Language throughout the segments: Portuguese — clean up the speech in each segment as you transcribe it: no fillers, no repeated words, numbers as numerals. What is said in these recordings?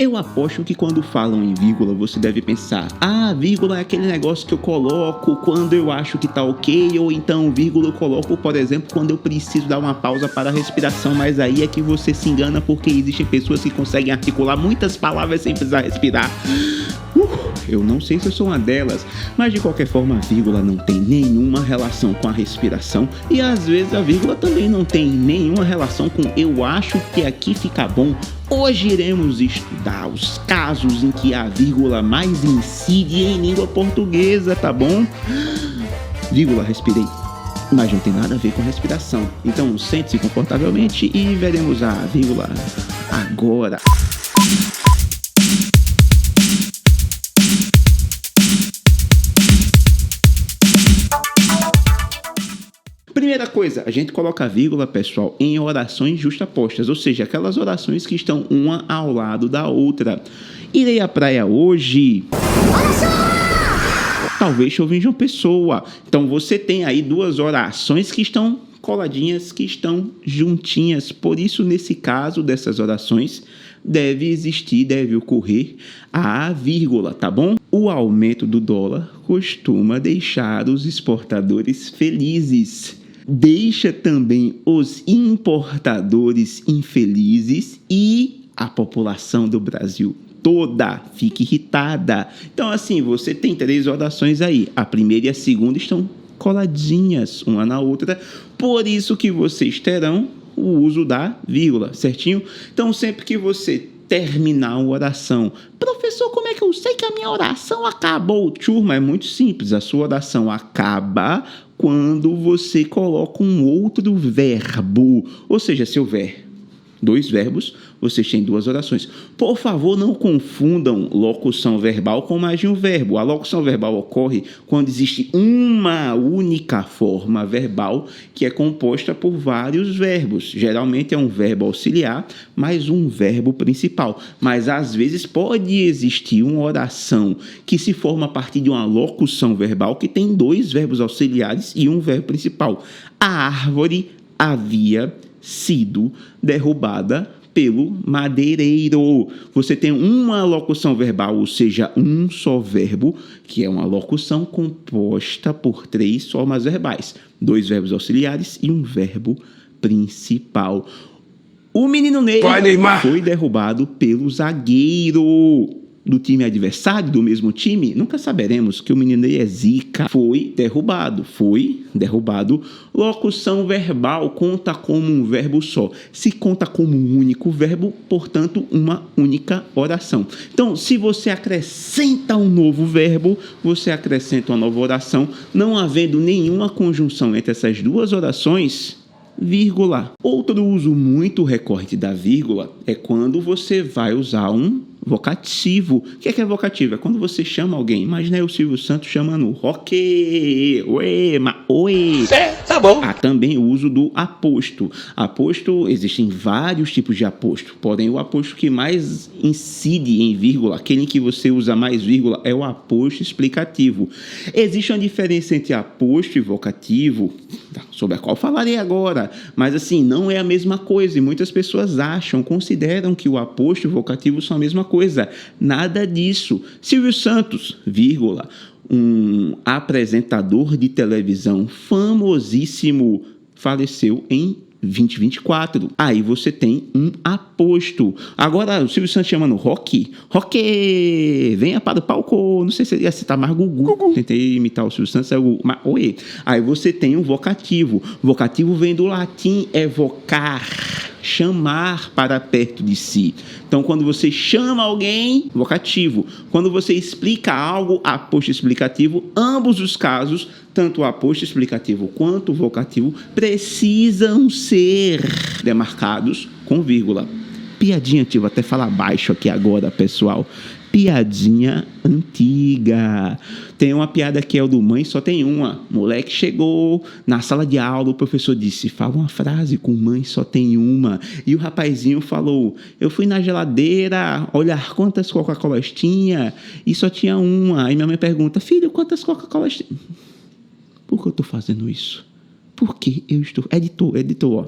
Eu aposto que quando falam em vírgula, você deve pensar: ah, vírgula é aquele negócio que eu coloco quando eu acho que tá ok, ou então vírgula eu coloco, por exemplo, quando eu preciso dar uma pausa para a respiração, mas aí é que você se engana porque existem pessoas que conseguem articular muitas palavras sem precisar respirar. Eu não sei se eu sou uma delas, mas de qualquer forma a vírgula não tem nenhuma relação com a respiração e às vezes a vírgula também não tem nenhuma relação com eu acho que aqui fica bom. Hoje iremos estudar os casos em que a vírgula mais incide em língua portuguesa, tá bom? Vírgula, respirei, mas não tem nada a ver com respiração. Então sente-se confortavelmente e veremos a vírgula agora. Primeira coisa, a gente coloca a vírgula, pessoal, em orações justapostas, ou seja, aquelas orações que estão uma ao lado da outra. Irei à praia hoje. Olha só! Talvez chova em João Pessoa. Então você tem aí duas orações que estão coladinhas, que estão juntinhas. Por isso, nesse caso dessas orações, deve ocorrer a vírgula, tá bom? O aumento do dólar costuma deixar os exportadores felizes. Deixa também os importadores infelizes e a população do Brasil toda fica irritada. Então, assim, você tem três orações aí. A primeira e a segunda estão coladinhas uma na outra. Por isso que vocês terão o uso da vírgula, certinho? Então, sempre que você terminar uma oração, professor, como é que eu sei que a minha oração acabou? Turma, é muito simples. A sua oração acaba quando você coloca um outro verbo. Ou seja, se houver dois verbos, vocês têm duas orações. Por favor, não confundam locução verbal com mais de um verbo. A locução verbal ocorre quando existe uma única forma verbal que é composta por vários verbos. Geralmente é um verbo auxiliar mais um verbo principal. Mas às vezes pode existir uma oração que se forma a partir de uma locução verbal que tem dois verbos auxiliares e um verbo principal. A árvore havia sido derrubada pelo madeireiro. Você tem uma locução verbal, ou seja, um só verbo, que é uma locução composta por três formas verbais, dois verbos auxiliares e um verbo principal. O menino Ney foi derrubado pelo zagueiro do time adversário, do mesmo time. Nunca saberemos que o menino Ney é zica. Foi derrubado. Locução verbal conta como um verbo só. Se conta como um único verbo, portanto, uma única oração. Então, se você acrescenta um novo verbo, você acrescenta uma nova oração, não havendo nenhuma conjunção entre essas duas orações, vírgula. Outro uso muito recorrente da vírgula é quando você vai usar um vocativo. O que é vocativo? É quando você chama alguém. Imagina aí o Silvio Santos chamando roque, oi. Tá bom. Há também o uso do aposto. Aposto, existem vários tipos de aposto, porém o aposto que mais incide em vírgula, aquele em que você usa mais vírgula, é o aposto explicativo. Existe uma diferença entre aposto e vocativo, sobre a qual falarei agora, mas assim, não é a mesma coisa e muitas pessoas consideram que o aposto e o vocativo são a mesma coisa. Nada disso. Silvio Santos, vírgula, um apresentador de televisão famosíssimo, faleceu em 2024. Aí você tem um aposto. Agora, o Silvio Santos chamando Roque, venha para o palco. Não sei se ia citar mais Gugu. Tentei imitar o Silvio Santos, é o Gugu. Mas, oi. Aí você tem um vocativo. Vocativo vem do latim evocar, chamar para perto de si. Então, quando você chama alguém, vocativo. Quando você explica algo, aposto explicativo. Ambos os casos, tanto o aposto explicativo quanto o vocativo, precisam ser demarcados com vírgula. Piadinha antiga, vou até falar baixo aqui agora, pessoal. Piadinha antiga. Tem uma piada que é o do mãe, só tem uma. Moleque chegou na sala de aula, o professor disse, fala uma frase com mãe, só tem uma. E o rapazinho falou, eu fui na geladeira olhar quantas Coca-Colas tinha e só tinha uma. Aí minha mãe pergunta, filho, quantas Coca-Colas tinha? Por que eu estou fazendo isso? Por que eu estou... Editor, ó.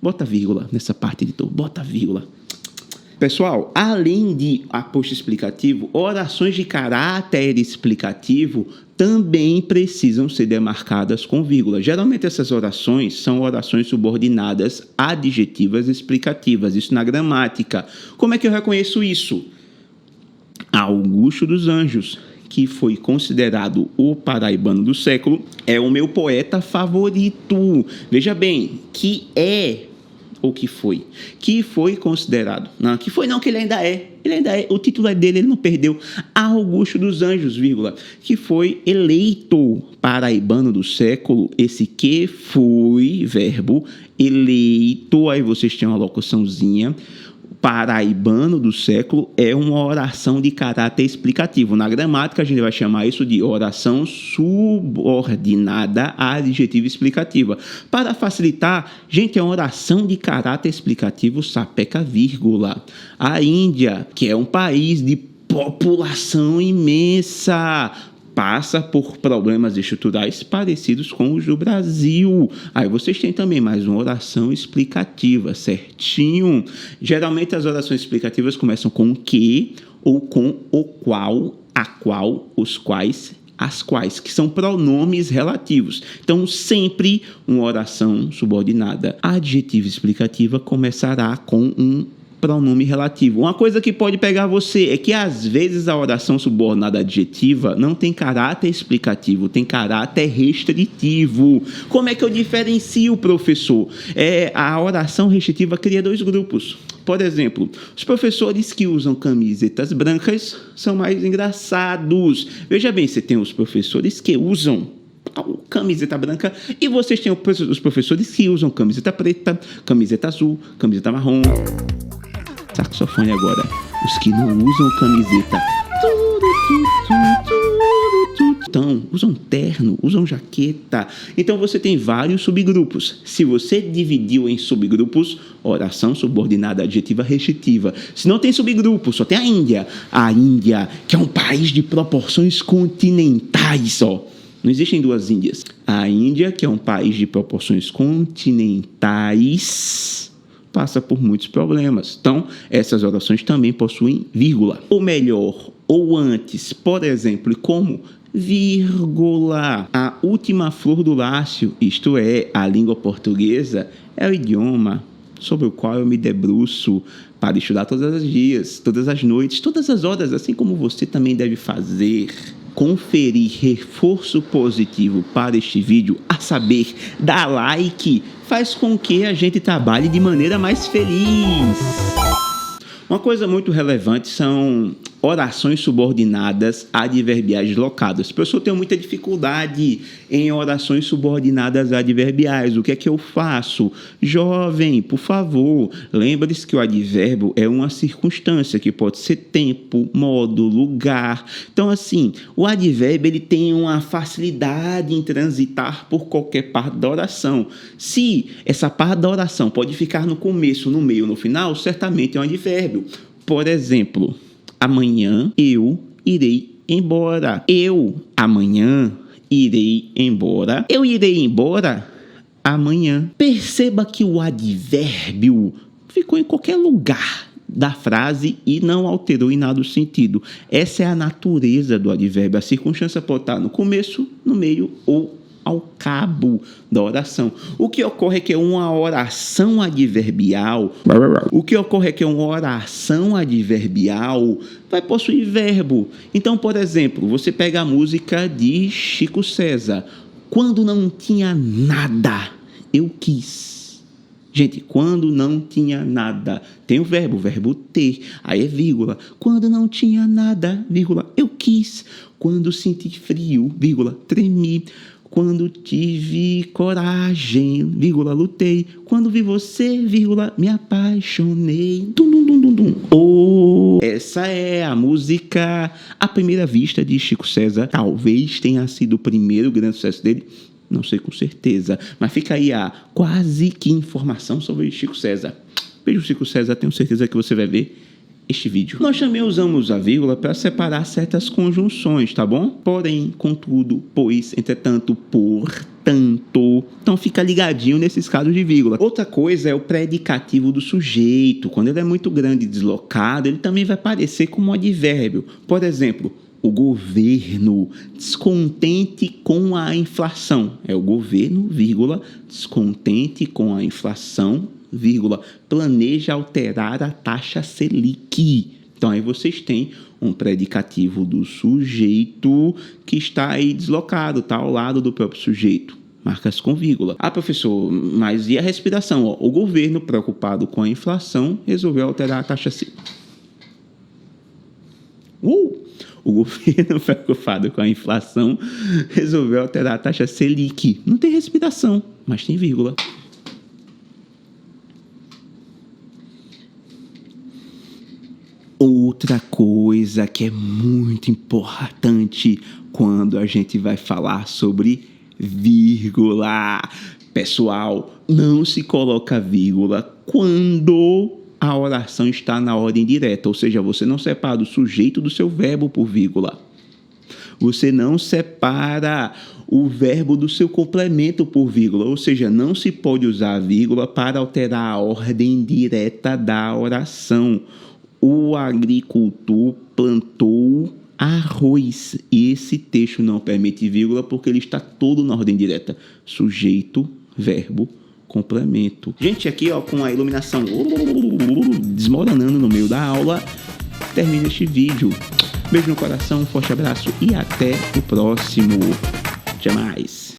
Bota vírgula nessa parte, editor. Bota vírgula. Pessoal, além de aposto explicativo, orações de caráter explicativo também precisam ser demarcadas com vírgula. Geralmente essas orações são orações subordinadas adjetivas explicativas, isso na gramática. Como é que eu reconheço isso? Augusto dos Anjos, que foi considerado o paraibano do século, é o meu poeta favorito. Veja bem, que é ou que foi considerado. Não, que foi não, que ele ainda é. Ele ainda é. O título é dele, ele não perdeu. Augusto dos Anjos, vírgula, que foi eleito paraibano do século. Esse que foi, verbo, eleito, aí vocês têm uma locuçãozinha. Paraibano do século é uma oração de caráter explicativo. Na gramática, a gente vai chamar isso de oração subordinada adjetiva explicativa. Para facilitar, gente, é uma oração de caráter explicativo sapeca vírgula. A Índia, que é um país de população imensa, passa por problemas estruturais parecidos com os do Brasil. Aí vocês têm também mais uma oração explicativa, certinho? Geralmente as orações explicativas começam com o que ou com o qual, a qual, os quais, as quais, que são pronomes relativos. Então, sempre uma oração subordinada adjetiva explicativa começará com um pronome relativo. Uma coisa que pode pegar você é que às vezes a oração subordinada adjetiva não tem caráter explicativo, tem caráter restritivo. Como é que eu diferencio, professor? A oração restritiva cria dois grupos. Por exemplo, os professores que usam camisetas brancas são mais engraçados. Veja bem, você tem os professores que usam camiseta branca e vocês têm os professores que usam camiseta preta, camiseta azul, camiseta marrom. Saxofone agora. Os que não usam camiseta. Então, usam terno, usam jaqueta. Então, você tem vários subgrupos. Se você dividiu em subgrupos, oração subordinada adjetiva restritiva. Se não tem subgrupo, só tem a Índia. A Índia, que é um país de proporções continentais, ó. Não existem duas Índias. A Índia, que é um país de proporções continentais, passa por muitos problemas. Então, essas orações também possuem vírgula. Ou melhor, ou antes, por exemplo, como vírgula. A última flor do lácio, isto é, a língua portuguesa, é o idioma sobre o qual eu me debruço para estudar todos os dias, todas as noites, todas as horas, assim como você também deve fazer. Conferir reforço positivo para este vídeo, a saber, dar like, faz com que a gente trabalhe de maneira mais feliz. Uma coisa muito relevante são orações subordinadas adverbiais locadas. O professor tem muita dificuldade em orações subordinadas adverbiais. O que é que eu faço? Jovem, por favor, lembre-se que o advérbio é uma circunstância que pode ser tempo, modo, lugar. Então, assim, o advérbio ele tem uma facilidade em transitar por qualquer parte da oração. Se essa parte da oração pode ficar no começo, no meio, no final, certamente é um advérbio. Por exemplo, amanhã eu irei embora. Eu, amanhã, irei embora. Eu irei embora amanhã. Perceba que o advérbio ficou em qualquer lugar da frase e não alterou em nada o sentido. Essa é a natureza do advérbio. A circunstância pode estar no começo, no meio ou ao cabo da oração. O que ocorre é que uma oração adverbial vai possuir verbo. Então, por exemplo, você pega a música de Chico César. Quando não tinha nada, eu quis. Gente, quando não tinha nada, tem o verbo ter, aí é vírgula. Quando não tinha nada, vírgula, eu quis. Quando senti frio, vírgula, tremi. Quando tive coragem, vírgula, lutei. Quando vi você, vírgula, me apaixonei. Dum, dum, dum, dum, dum. Oh, essa é a música À Primeira Vista de Chico César. Talvez tenha sido o primeiro grande sucesso dele. Não sei com certeza. Mas fica aí a quase que informação sobre Chico César. Beijo, Chico César. Tenho certeza que você vai ver este vídeo. Nós também usamos a vírgula para separar certas conjunções, tá bom? Porém, contudo, pois, entretanto, portanto. Então fica ligadinho nesses casos de vírgula. Outra coisa é o predicativo do sujeito. Quando ele é muito grande e deslocado, ele também vai aparecer como advérbio. Por exemplo, o governo descontente com a inflação. É o governo, vírgula, descontente com a inflação, vírgula, planeja alterar a taxa Selic. Então aí vocês têm um predicativo do sujeito que está aí deslocado, está ao lado do próprio sujeito. Marcas com vírgula. Ah, professor, mas e a respiração? O governo, preocupado com a inflação, resolveu alterar a taxa Selic. O governo, preocupado com a inflação, resolveu alterar a taxa Selic. Não tem respiração, mas tem vírgula. Outra coisa que é muito importante quando a gente vai falar sobre vírgula. Pessoal, não se coloca vírgula quando a oração está na ordem direta, ou seja, você não separa o sujeito do seu verbo por vírgula. Você não separa o verbo do seu complemento por vírgula, ou seja, não se pode usar a vírgula para alterar a ordem direta da oração. O agricultor plantou arroz. Esse texto não permite vírgula porque ele está todo na ordem direta. Sujeito, verbo, complemento. Gente, aqui ó, com a iluminação desmoronando no meio da aula, termina este vídeo. Beijo no coração, forte abraço e até o próximo. Até mais.